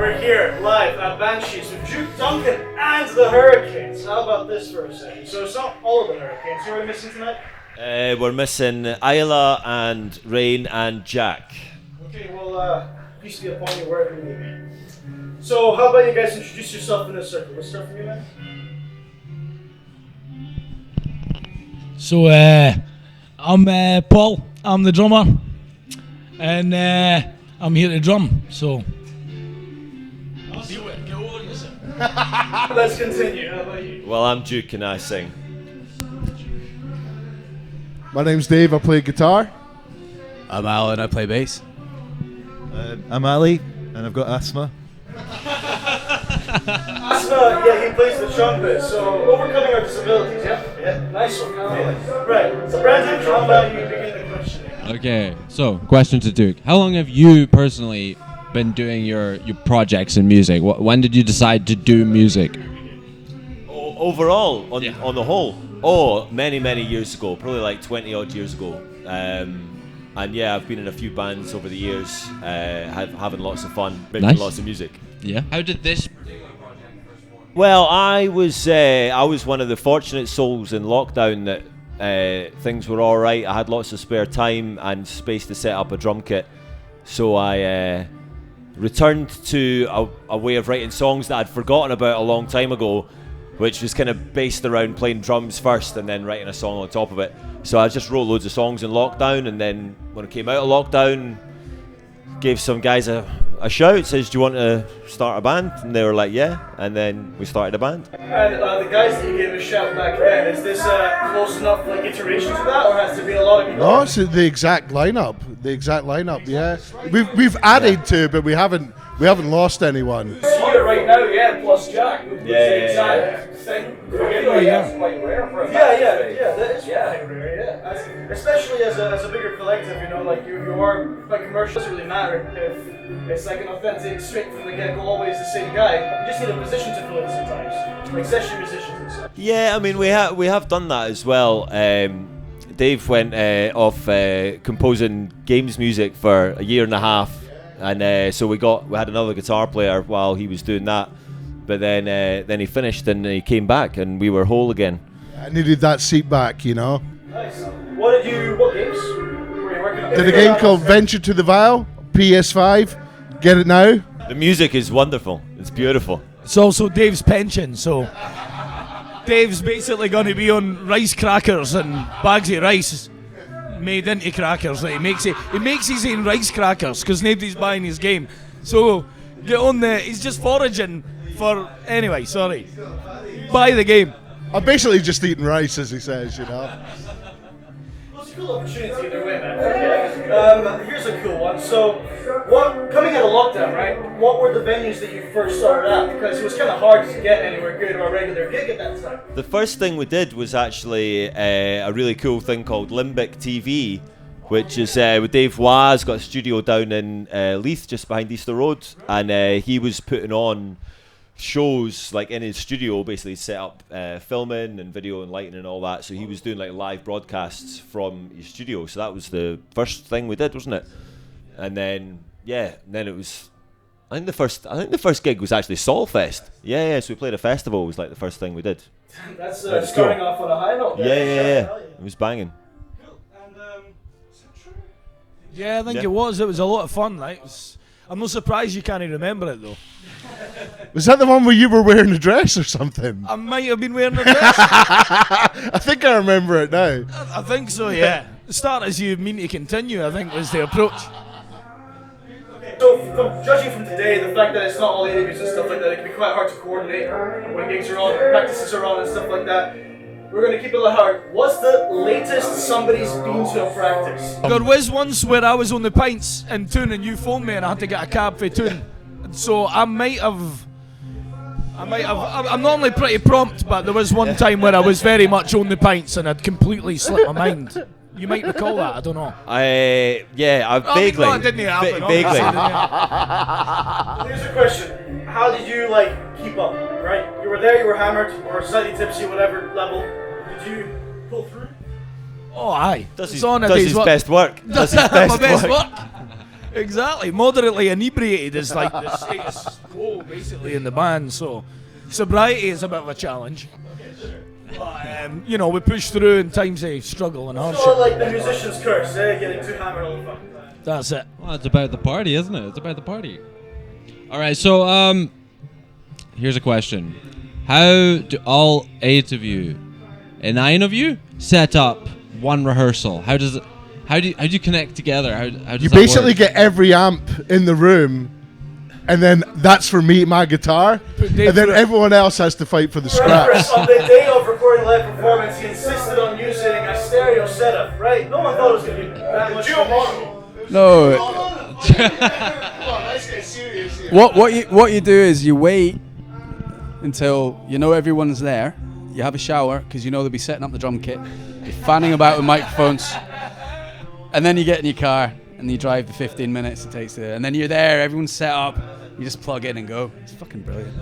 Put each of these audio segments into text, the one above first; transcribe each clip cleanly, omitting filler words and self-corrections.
We're here live at Banshees with Duke, Duncan, and the Hurricanes. How about this for a second? So it's not all of the Hurricanes. Who are we missing tonight? We're missing Isla and Rain and Jack. Okay, well, peace be upon you wherever you may be. So how about you guys introduce yourself in a circle? Let's start from you, man. So, I'm Paul, I'm the drummer, and I'm here to drum, so... Let's continue, how about you? Well, I'm Duke and I sing. My name's Dave, I play guitar. I'm Alan, I play bass. I'm Ali, and I've got asthma. Asma, yeah, he plays the trumpet, so overcoming our disabilities, yeah? Yeah, nice one. Right, so Brandon, how about you begin the questioning? Okay, so question to Duke. How long have you personally been doing your projects in music? When did you decide to do music? Overall, on the whole? Oh, many years ago, probably like 20 odd years ago. And yeah, I've been in a few bands over the years, having lots of fun, making Nice. lots of music. Yeah. How did this? Well, I was one of the fortunate souls in lockdown that things were all right. I had lots of spare time and space to set up a drum kit, so I returned to a way of writing songs that I'd forgotten about a long time ago, which was kind of based around playing drums first and then writing a song on top of it. So I just wrote loads of songs in lockdown, and then when I came out of lockdown, gave some guys a shout, says, do you want to start a band? And they were like, yeah, and then we started a band. And the guys that you gave a shout back then, is this close enough like iteration to that, or has to be a lot of people? No, it's the exact lineup. Yeah. We've added to, but we haven't lost anyone. See it right now, yeah, plus Jack. Yeah. Exact thing. yeah. That is quite rare, yeah. Especially as a bigger collective, you know, like you are, like commercial doesn't really matter if it's like an authentic, straight from the get-go, always the same guy. You just need a position to fill in sometimes, like session musicians and stuff. Yeah, I mean, we have done that as well. Dave went off composing games music for a year and a half, and so we had another guitar player while he was doing that. But then he finished and he came back and we were whole again. I needed that seat back, you know. Nice. What games were you working on? Did a game called Venture to the Vile, PS5. Get it now? The music is wonderful. It's beautiful. It's also Dave's pension, so... Dave's basically going to be on rice crackers and bags of rice made into crackers. He makes his own rice crackers because nobody's buying his game. So get on there. He's just foraging for... Anyway, sorry. Buy the game. I'm basically just eating rice, as he says, you know. Well, it's a cool opportunity either way, man. Here's a cool one. So, coming out of lockdown, right? What were the venues that you first started at? Because it was kind of hard to get anywhere good or a regular gig at that time. The first thing we did was actually a really cool thing called Limbic TV, which is with Dave Waz, got a studio down in Leith, just behind Easter Road, and he was putting on shows like in his studio, basically set up filming and video and lighting and all that. So he was doing like live broadcasts from his studio. So that was the first thing we did, wasn't it? And then it was. I think the first gig was actually Solfest. Yeah. So we played a festival. Was like the first thing we did. That's starting off on a high note. Yeah. It was banging. Cool. And is that true? Yeah, I think it was. It was a lot of fun. Like, I'm not surprised you can't remember it, though. Was that the one where you were wearing a dress or something? I might have been wearing a dress. I think I remember it now. I think so, yeah. Start as you mean to continue, I think, was the approach. So, judging from today, the fact that it's not all interviews and stuff like that, it can be quite hard to coordinate when gigs are on, practices are on and stuff like that. We're going to keep it a little hard. What's the latest somebody's been to a practice? There was once where I was on the pints in Toon and you phoned me and I had to get a cab for Toon. So I'm normally pretty prompt, but there was one time where I was very much on the pints and I'd completely slipped my mind. You might recall that, I don't know. Vaguely. No, it didn't happen. Vaguely. Here's a question. How did you, keep up, right? You were there, you were hammered, or slightly tipsy, whatever level. Did you pull through? Oh, aye. Does his best work. My best work. Exactly. Moderately inebriated is like the status quo basically in the band. So sobriety is a bit of a challenge. But, you know, we push through in times of struggle and hardship. Sort of like the musician's curse, getting too hammered all the fucking time. That's it. Well, it's about the party, isn't it? It's about the party. All right, so here's a question: how do all 8 of you, 9 of you, set up one rehearsal? How do you connect together? How does You that basically work? get every amp in the room, and then that's for me, my guitar, and then everyone else has to fight for the scraps. On the day of recording live performance, he insisted on using a stereo setup, right? No one thought it was going to be that much fun. No. What you do is you wait until you know everyone's there. You have a shower because you know they'll be setting up the drum kit. You're fanning about with microphones, and then you get in your car and you drive the 15 minutes it takes to. And then you're there. Everyone's set up. You just plug in and go. It's fucking brilliant.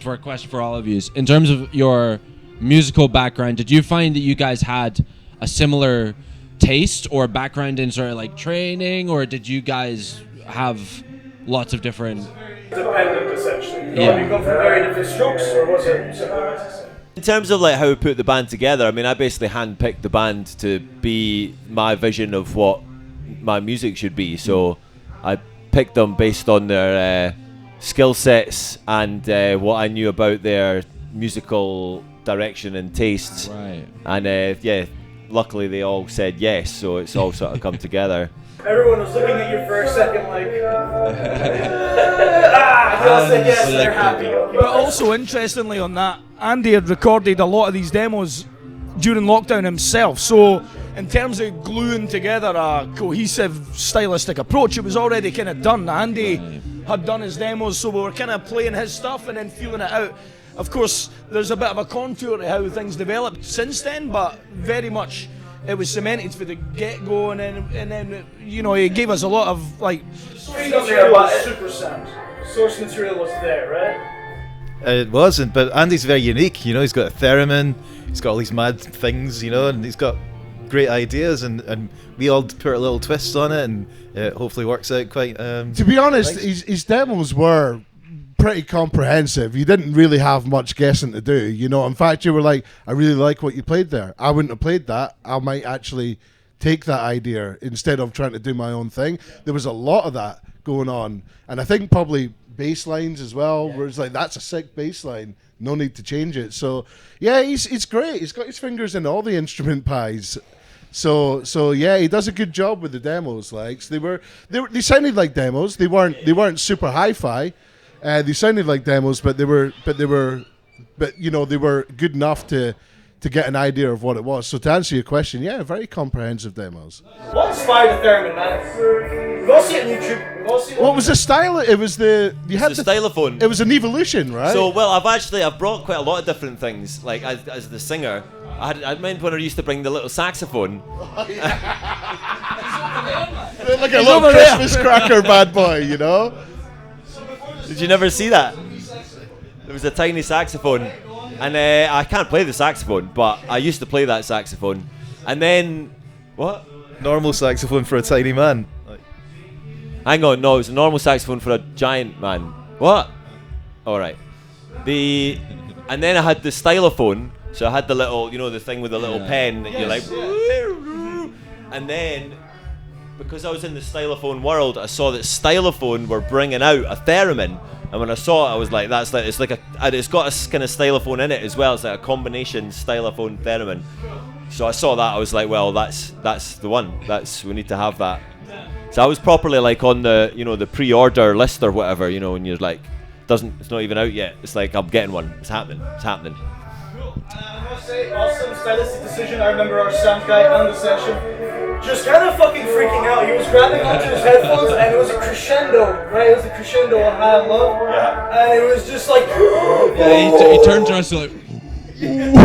For a question for all of you, in terms of your musical background, did you find that you guys had a similar taste or background in sort of like training, or did you guys have lots of different? Dependent, essentially. Yeah. You come from very different strokes, or was it similar? In terms of like how we put the band together, I mean, I basically handpicked the band to be my vision of what my music should be. So I picked them based on their skill sets and what I knew about their musical direction and tastes. Right. And luckily they all said yes, so it's all sort of come together. Everyone was looking at you for a second like, they all said yes, they're happy. But also, interestingly on that, Andy had recorded a lot of these demos during lockdown himself. So in terms of gluing together a cohesive stylistic approach, it was already kind of done. Andy had done his demos, so we were kind of playing his stuff and then feeling it out. Of course, there's a bit of a contour to how things developed since then, but very much it was cemented for the get-go, and then you know, he gave us a lot of like Source material was super sound. Source material was there, right? It wasn't, but Andy's very unique. You know, he's got a theremin, he's got all these mad things, you know, and he's got great ideas, and we all put our little twists on it, and it hopefully works out quite. To be honest, his demos were pretty comprehensive. You didn't really have much guessing to do, you know. In fact, you were like, I really like what you played there. I wouldn't have played that. I might actually take that idea instead of trying to do my own thing. There was a lot of that going on, and I think probably bass lines as well, where it's like, that's a sick bass line, no need to change it. So yeah, he's great. He's got his fingers in all the instrument pies. So yeah, he does a good job with the demos. Like, so they sounded like demos. They weren't super hi-fi. They sounded like demos, but they were good enough to get an idea of what it was. So to answer your question, yeah, very comprehensive demos. What inspired the theremin, man? We've all seen it on YouTube. We've all seen it. What was the style? It was the stylophone. It was an evolution, right? So, well, I've brought quite a lot of different things. Like, as the singer, I meant when I used to bring the little saxophone. Like a little Christmas cracker bad boy, you know? Did you never see that? There was a tiny saxophone, and I can't play the saxophone, but I used to play that saxophone. And then, what? Normal saxophone for a tiny man. Hang on, no, it was a normal saxophone for a giant man. What? Alright. And then I had the stylophone, so I had the little, you know, the thing with the little pen that you're like... And then, because I was in the stylophone world, I saw that stylophone were bringing out a theremin, and when I saw it, I was like, it's got a kind of stylophone in it as well. It's like a combination stylophone theremin. So I saw that, I was like, well, that's the one. We need to have that. So I was properly like on the, you know, the pre-order list or whatever, you know, and you're like, it's not even out yet. It's like, I'm getting one. It's happening. I must say, awesome stylistic decision. I remember our sound guy on the session just kind of fucking freaking out. He was grabbing onto his headphones, and it was a crescendo, right? It was a crescendo on High and Low. Yeah. And it was just like... Yeah, he turned to us like... And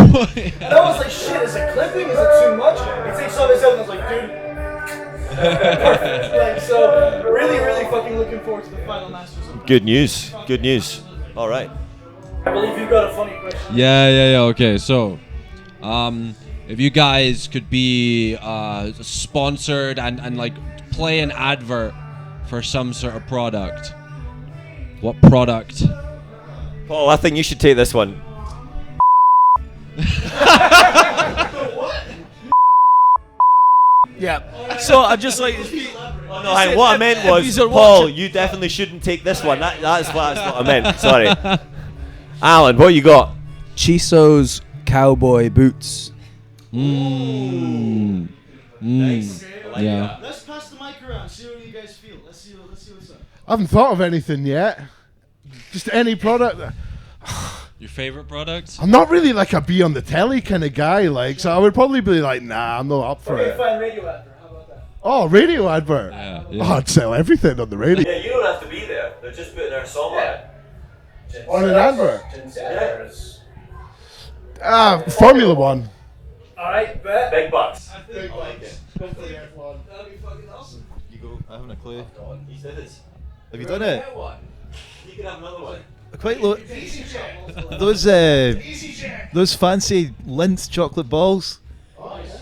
I was like, shit, is it clipping? Is it too much? He takes off his headphones, like, dude... Perfect. Like, so, really, really fucking looking forward to the final masters. Good news. Alright. I believe you got a funny question. Yeah. Okay, so, if you guys could be sponsored and like play an advert for some sort of product, what product? Paul, I think you should take this one. Yeah. So I just like. No, what I meant was, Paul, you definitely shouldn't take this one. That's what I meant. Sorry. Alan, what you got? Chiso's cowboy boots. Nice. Yeah. Let's pass the mic around. See what you guys feel. Let's see what's up. I haven't thought of anything yet. Just any product. Your favorite product? I'm not really like a be on the telly kind of guy, like, so I would probably be like, nah, I'm not up for Okay, it. fine, radio advert. How about that? Oh, radio advert. Yeah. Oh, I'd sell everything on the radio. Yeah, you don't have to be there. They're just putting our song on it. On an advert. Yeah. Formula One. Alright, bet. Big bucks. Big I like it. That'd be fucking awesome. You go. I haven't a clue. He said this. Have you done it? You can have another one. Quite low. Those fancy Lindt chocolate balls.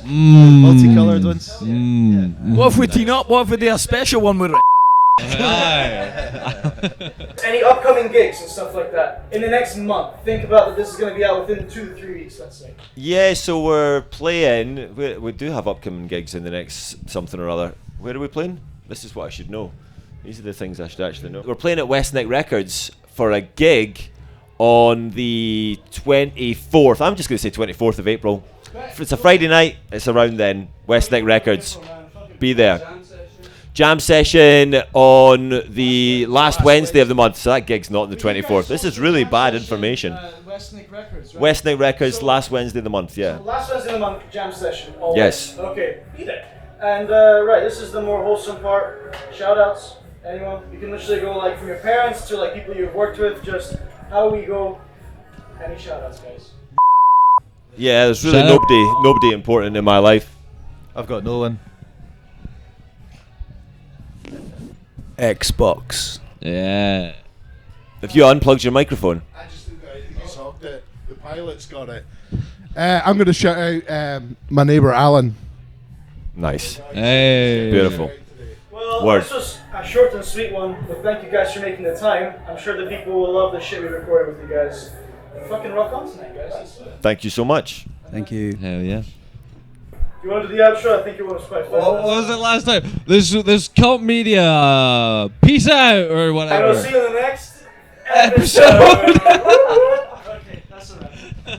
Multicolored ones. What if we team up? What if we do a special one with it? Any upcoming gigs and stuff like that in the next month? Think about that this is going to be out within 2 to 3 weeks, let's say. Yeah, so we're playing. We do have upcoming gigs in the next something or other. Where are we playing? This is what I should know. These are the things I should actually know. We're playing at West Neck Records for a gig on the 24th. I'm just going to say 24th of April. It's a Friday night. It's around then. West Neck Records. Be there. Jam session on the last Wednesday of the month. So that gig's not on the 24th. This is really bad information. West Neck Records, right? West Neck Records, last Wednesday of the month, yeah. Last Wednesday of the month, jam session. Always. Yes. Okay, be there. And right, this is the more wholesome part. Shout outs. Anyone? You can literally go like from your parents to like people you've worked with, just how we go. Any shout outs, guys? Yeah, there's really Shout out. nobody important in my life. I've got no one. Xbox. Yeah. If you unplugged your microphone. I just hogged it. The pilot's got it. I'm going to shout out my neighbour Alan. Nice. Hey. Beautiful. Well, Word. this was a short and sweet one, but thank you guys for making the time. I'm sure the people will love the shit we recorded with you guys. Fucking rock on tonight, guys. Thank you so much. Thank you. Hell yeah. You want to do the outro? I think it was quite fun. What was it last time? This cult media. Peace out or And whatever. we'll see you in the next episode.